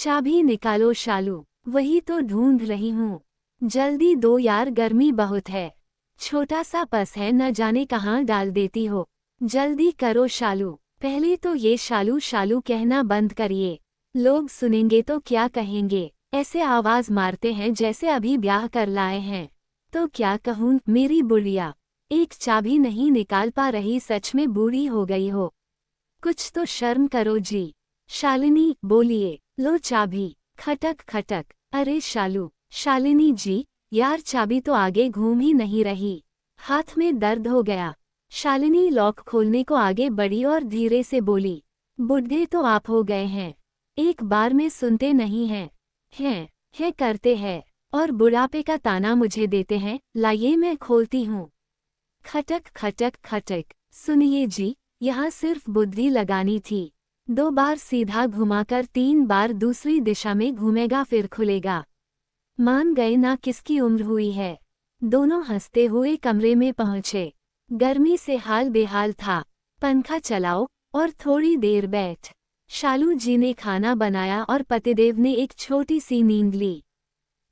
चाबी निकालो शालू। वही तो ढूंढ रही हूँ। जल्दी दो यार, गर्मी बहुत है। छोटा सा पर्स है, न जाने कहाँ डाल देती हो। जल्दी करो शालू। पहले तो ये शालू शालू कहना बंद करिए। लोग सुनेंगे तो क्या कहेंगे। ऐसे आवाज मारते हैं जैसे अभी ब्याह कर लाए हैं। तो क्या कहूँ मेरी बुढ़िया। एक चाबी नहीं निकाल पा रही, सच में बूढ़ी हो गई हो। कुछ तो शर्म करो जी। शालिनी बोलिए। लो चाबी। खटक खटक। अरे शालू, शालिनी जी, यार चाबी तो आगे घूम ही नहीं रही। हाथ में दर्द हो गया। शालिनी लॉक खोलने को आगे बढ़ी और धीरे से बोली, बुढ़े तो आप हो गए हैं। एक बार में सुनते नहीं हैं। हैं करते हैं और बुढ़ापे का ताना मुझे देते हैं। लाइए मैं खोलती हूँ। खटक खटक खटक। सुनिए जी, यहाँ सिर्फ बुद्धि लगानी थी। 2 बार सीधा घुमाकर 3 बार दूसरी दिशा में घूमेगा फिर खुलेगा। मान गए ना किसकी उम्र हुई है। दोनों हंसते हुए कमरे में पहुंचे। गर्मी से हाल बेहाल था। पंखा चलाओ और थोड़ी देर बैठ। शालू जी ने खाना बनाया और पतिदेव ने एक छोटी सी नींद ली।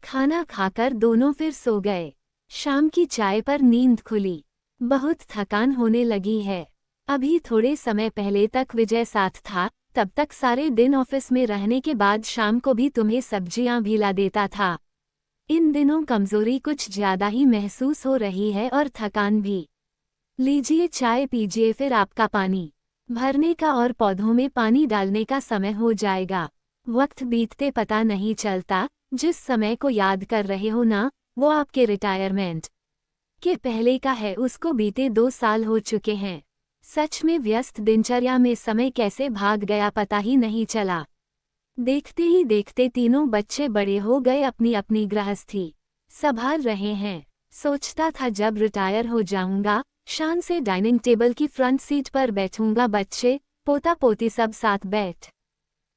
खाना खाकर दोनों फिर सो गए। शाम की चाय पर नींद खुली। बहुत थकान होने लगी है। अभी थोड़े समय पहले तक विजय साथ था, तब तक सारे दिन ऑफिस में रहने के बाद शाम को भी तुम्हें सब्जियां भी ला देता था। इन दिनों कमजोरी कुछ ज्यादा ही महसूस हो रही है और थकान भी। लीजिए चाय पीजिए, फिर आपका पानी भरने का और पौधों में पानी डालने का समय हो जाएगा। वक्त बीतते पता नहीं चलता। जिस समय को याद कर रहे हो ना, वो आपके रिटायरमेंट के पहले का है। उसको बीते 2 साल हो चुके हैं। सच में व्यस्त दिनचर्या में समय कैसे भाग गया पता ही नहीं चला। देखते ही देखते तीनों बच्चे बड़े हो गए, अपनी अपनी गृहस्थी संभाल रहे हैं। सोचता था जब रिटायर हो जाऊंगा, शान से डाइनिंग टेबल की फ्रंट सीट पर बैठूंगा, बच्चे पोता पोती सब साथ बैठ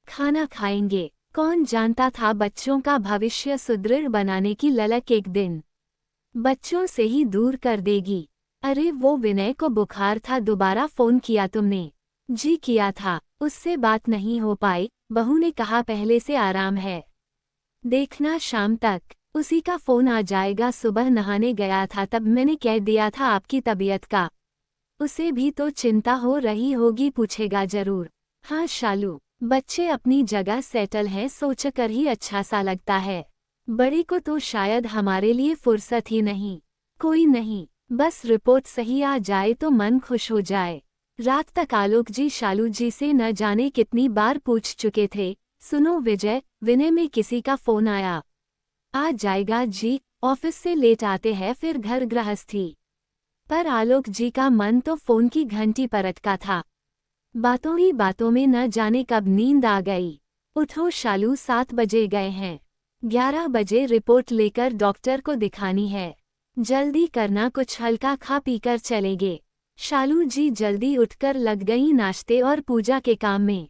खाना खाएंगे। कौन जानता था बच्चों का भविष्य सुदृढ़ बनाने की ललक एक दिन बच्चों से ही दूर कर देगी। अरे वो विनय को बुखार था, दोबारा फोन किया तुमने? जी किया था, उससे बात नहीं हो पाई। बहू ने कहा पहले से आराम है, देखना शाम तक उसी का फोन आ जाएगा। सुबह नहाने गया था तब मैंने कह दिया था आपकी तबीयत का। उसे भी तो चिंता हो रही होगी, पूछेगा जरूर। हाँ शालू, बच्चे अपनी जगह सेटल हैं, सोचकर ही अच्छा सा लगता है। बड़े को तो शायद हमारे लिए फुर्सत ही नहीं। कोई नहीं, बस रिपोर्ट सही आ जाए तो मन खुश हो जाए। रात तक आलोक जी शालू जी से न जाने कितनी बार पूछ चुके थे, सुनो विजय, विनय में किसी का फोन आया। आ जाएगा जी, ऑफिस से लेट आते हैं फिर घर गृहस्थी। पर आलोक जी का मन तो फोन की घंटी पर अटका था। बातों ही बातों में न जाने कब नींद आ गई। उठो शालू, 7 बजे गए हैं। 11 बजे रिपोर्ट लेकर डॉक्टर को दिखानी है। जल्दी करना, कुछ हल्का खा पीकर चलेंगे। शालू जी जल्दी उठकर लग गई नाश्ते और पूजा के काम में।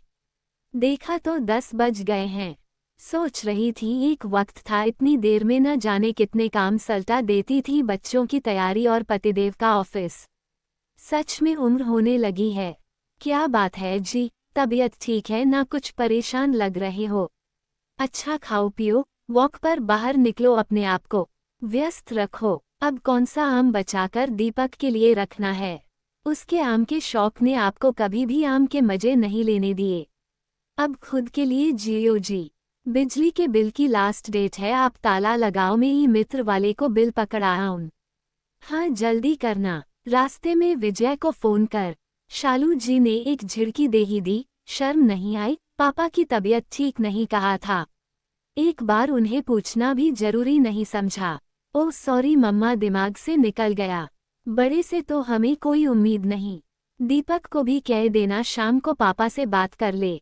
देखा तो 10 बज गए हैं। सोच रही थी एक वक्त था इतनी देर में न जाने कितने काम सल्टा देती थी, बच्चों की तैयारी और पतिदेव का ऑफिस। सच में उम्र होने लगी है। क्या बात है जी, तबीयत ठीक है ना? कुछ परेशान लग रहे हो। अच्छा खाओ पियो, वॉक पर बाहर निकलो, अपने आप को व्यस्त रखो। अब कौन सा आम बचाकर दीपक के लिए रखना है। उसके आम के शौक ने आपको कभी भी आम के मजे नहीं लेने दिए। अब खुद के लिए जियो जी। बिजली के बिल की लास्ट डेट है, आप ताला लगाओ में ही मित्र वाले को बिल पकड़ाऊं। हाँ जल्दी करना। रास्ते में विजय को फोन कर। शालू जी ने एक झिड़की दे ही दी। शर्म नहीं आई? पापा की तबीयत ठीक नहीं कहा था। एक बार उन्हें पूछना भी जरूरी नहीं समझा। ओह सॉरी मम्मा, दिमाग से निकल गया। बड़े से तो हमें कोई उम्मीद नहीं। दीपक को भी कह देना शाम को पापा से बात कर ले।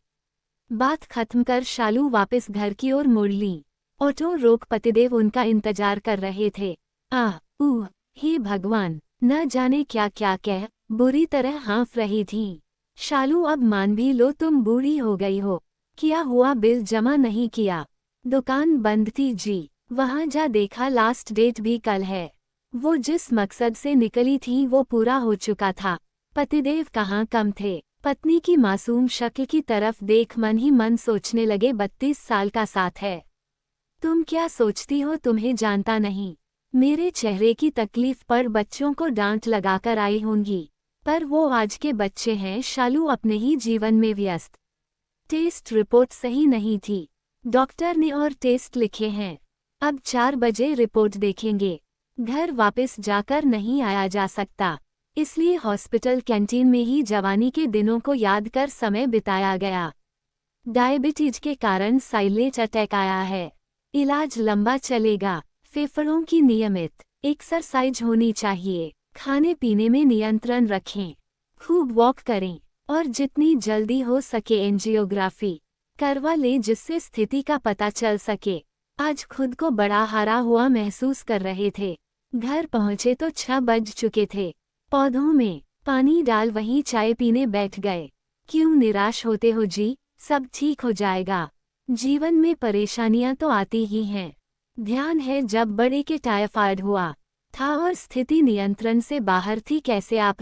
बात खत्म कर शालू वापस घर की ओर मुड़ ली। ऑटो रोक, पतिदेव उनका इंतजार कर रहे थे। हे भगवान, न जाने क्या क्या कह बुरी तरह हाँफ रही थीं। शालू अब मान भी लो तुम बूढ़ी हो गई हो। क्या हुआ, बिल जमा नहीं किया? दुकान बंद थी जी। वहां जा देखा लास्ट डेट भी कल है। वो जिस मकसद से निकली थी वो पूरा हो चुका था। पतिदेव कहाँ कम थे। पत्नी की मासूम शक्ल की तरफ देख मन ही मन सोचने लगे 32 साल का साथ है। तुम क्या सोचती हो तुम्हें जानता नहीं। मेरे चेहरे की तकलीफ पर बच्चों को डांट लगाकर आई होंगी, पर वो आज के बच्चे हैं। शालू अपने ही जीवन में व्यस्त। टेस्ट रिपोर्ट सही नहीं थी, डॉक्टर ने और टेस्ट लिखे हैं। अब 4 बजे रिपोर्ट देखेंगे। घर वापस जाकर नहीं आया जा सकता, इसलिए हॉस्पिटल कैंटीन में ही जवानी के दिनों को याद कर समय बिताया गया। डायबिटीज के कारण साइलेंट अटैक आया है। इलाज लंबा चलेगा। फेफड़ों की नियमित एक्सरसाइज होनी चाहिए। खाने पीने में नियंत्रण रखें। खूब वॉक करें और जितनी जल्दी हो सके एंजियोग्राफी करवा लें, जिससे स्थिति का पता चल सके। आज खुद को बड़ा हारा हुआ महसूस कर रहे थे। घर पहुंचे तो 6 बज चुके थे। पौधों में पानी डाल वहीं चाय पीने बैठ गए। क्यों निराश होते हो जी, सब ठीक हो जाएगा। जीवन में परेशानियां तो आती ही हैं। ध्यान है जब बड़े के टाइफाइड हुआ था और स्थिति नियंत्रण से बाहर थी, कैसे आप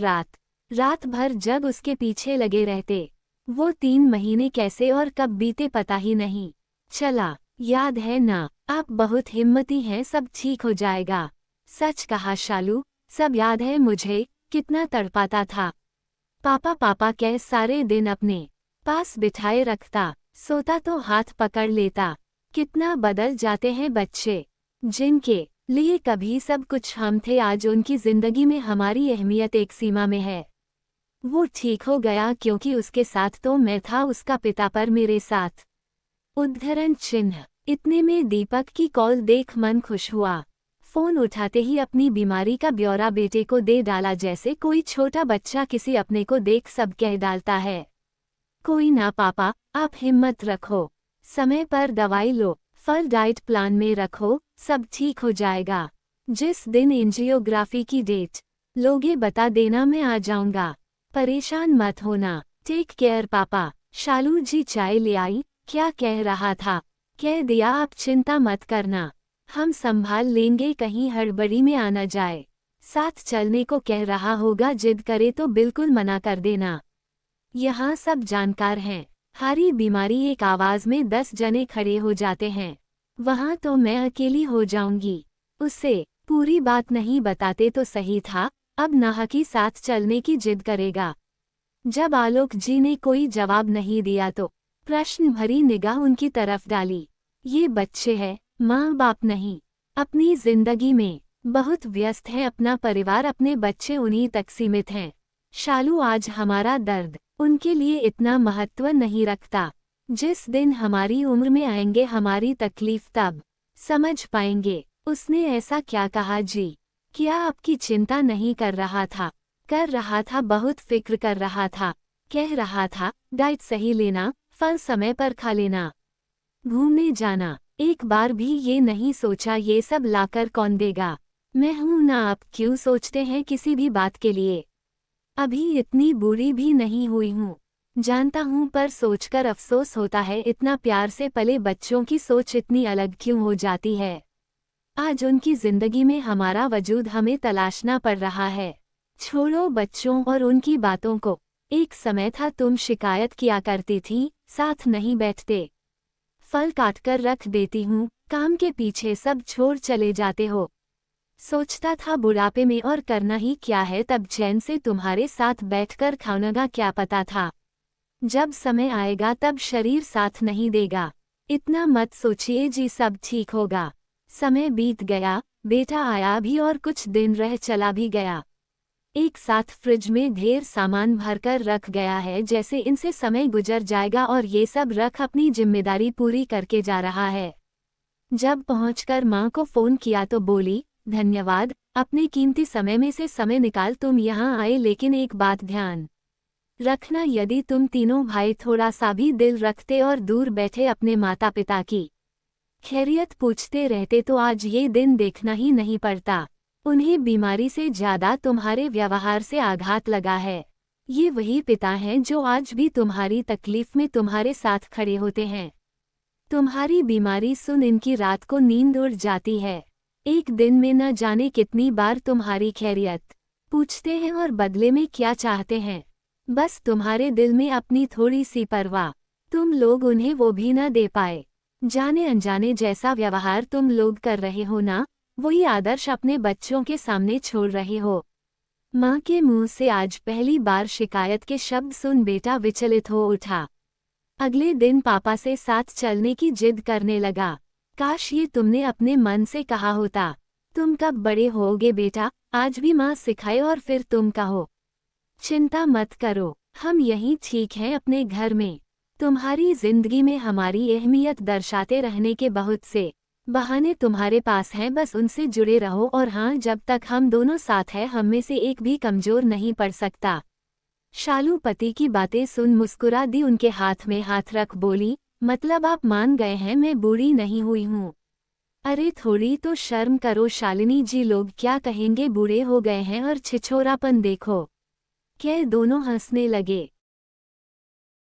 रात भर जग उसके पीछे लगे रहते। वो 3 महीने कैसे और कब बीते पता ही नहीं चला। याद है ना, आप बहुत हिम्मती हैं, सब ठीक हो जाएगा। सच कहा शालू, सब याद है मुझे। कितना तड़पाता था। पापा पापा कह सारे दिन अपने पास बिठाए रखता, सोता तो हाथ पकड़ लेता। कितना बदल जाते हैं बच्चे, जिनके लिए कभी सब कुछ हम थे, आज उनकी जिंदगी में हमारी अहमियत एक सीमा में है। वो ठीक हो गया क्योंकि उसके साथ तो मैं था, उसका पिता पर मेरे साथ। उद्धरण चिन्ह। इतने में दीपक की कॉल देख मन खुश हुआ। फोन उठाते ही अपनी बीमारी का ब्यौरा बेटे को दे डाला, जैसे कोई छोटा बच्चा किसी अपने को देख सब कह डालता है। कोई ना पापा, आप हिम्मत रखो, समय पर दवाई लो, फल डाइट प्लान में रखो, सब ठीक हो जाएगा। जिस दिन एंजियोग्राफी की डेट लोगे बता देना, मैं आ जाऊंगा। परेशान मत होना। टेक केयर पापा। शालू जी चाय ले आई। क्या कह रहा था? कह दिया आप चिंता मत करना, हम संभाल लेंगे, कहीं हड़बड़ी में आ न जाए। साथ चलने को कह रहा होगा, जिद करे तो बिल्कुल मना कर देना। यहाँ सब जानकार हैं। हारी बीमारी एक आवाज में 10 जने खड़े हो जाते हैं। वहाँ तो मैं अकेली हो जाऊंगी। उसे पूरी बात नहीं बताते तो सही था, अब नाहकी साथ चलने की जिद करेगा। जब आलोक जी ने कोई जवाब नहीं दिया तो प्रश्न भरी निगाह उनकी तरफ डाली। ये बच्चे हैं, माँ बाप नहीं। अपनी जिंदगी में बहुत व्यस्त है, अपना परिवार, अपने बच्चे उन्हीं तक सीमित हैं। शालू आज हमारा दर्द उनके लिए इतना महत्व नहीं रखता। जिस दिन हमारी उम्र में आएंगे हमारी तकलीफ तब समझ पाएंगे। उसने ऐसा क्या कहा जी? क्या आपकी चिंता नहीं कर रहा था? कर रहा था, बहुत फिक्र कर रहा था। कह रहा था डाइट सही लेना, फल समय पर खा लेना, घूमने जाना। एक बार भी ये नहीं सोचा ये सब लाकर कौन देगा? मैं हूं ना, आप क्यों सोचते हैं किसी भी बात के लिए? अभी इतनी बुरी भी नहीं हुई हूँ, जानता हूँ, पर सोचकर अफसोस होता है, इतना प्यार से पले बच्चों की सोच इतनी अलग क्यों हो जाती है। आज उनकी जिंदगी में हमारा वजूद हमें तलाशना पड़ रहा है। छोड़ो बच्चों और उनकी बातों को। एक समय था तुम शिकायत किया करती थी, साथ नहीं बैठते, फल काटकर रख देती हूँ, काम के पीछे सब छोड़ चले जाते हो। सोचता था बुढ़ापे में और करना ही क्या है, तब चैन से तुम्हारे साथ बैठकर खाऊंगा, क्या पता था जब समय आएगा तब शरीर साथ नहीं देगा। इतना मत सोचिए जी, सब ठीक होगा। समय बीत गया, बेटा आया भी और कुछ दिन रह चला भी गया। एक साथ फ्रिज में ढेर सामान भरकर रख गया है, जैसे इनसे समय गुजर जाएगा और ये सब रख अपनी जिम्मेदारी पूरी करके जा रहा है। जब पहुंचकर माँ को फोन किया तो बोली, धन्यवाद, अपने कीमती समय में से समय निकाल तुम यहाँ आए, लेकिन एक बात ध्यान रखना, यदि तुम तीनों भाई थोड़ा सा भी दिल रखते और दूर बैठे अपने माता पिता की खैरियत पूछते रहते तो आज ये दिन देखना ही नहीं पड़ता। उन्हें बीमारी से ज्यादा तुम्हारे व्यवहार से आघात लगा है। ये वही पिता हैं जो आज भी तुम्हारी तकलीफ में तुम्हारे साथ खड़े होते हैं। तुम्हारी बीमारी सुन इनकी रात को नींद उड़ जाती है। एक दिन में न जाने कितनी बार तुम्हारी खैरियत पूछते हैं और बदले में क्या चाहते हैं। बस तुम्हारे दिल में अपनी थोड़ी सी परवाह, तुम लोग उन्हें वो भी न दे पाए। जाने अनजाने जैसा व्यवहार तुम लोग कर रहे हो ना, वही आदर्श अपने बच्चों के सामने छोड़ रहे हो। माँ के मुंह से आज पहली बार शिकायत के शब्द सुन बेटा विचलित हो उठा। अगले दिन पापा से साथ चलने की जिद करने लगा। काश ये तुमने अपने मन से कहा होता। तुम कब बड़े होगे बेटा, आज भी माँ सिखाए और फिर तुम कहो। चिंता मत करो, हम यहीं ठीक हैं अपने घर में। तुम्हारी जिंदगी में हमारी अहमियत दर्शाते रहने के बहुत से बहाने तुम्हारे पास हैं, बस उनसे जुड़े रहो। और हाँ, जब तक हम दोनों साथ हैं हम में से एक भी कमजोर नहीं पड़ सकता। शालू पति की बातें सुन मुस्कुरा दी, उनके हाथ में हाथ रख बोली, मतलब आप मान गए हैं मैं बूढ़ी नहीं हुई हूँ? अरे थोड़ी तो शर्म करो शालिनी जी, लोग क्या कहेंगे, बूढ़े हो गए हैं और छिछोरापन देखो। क्या दोनों हंसने लगे।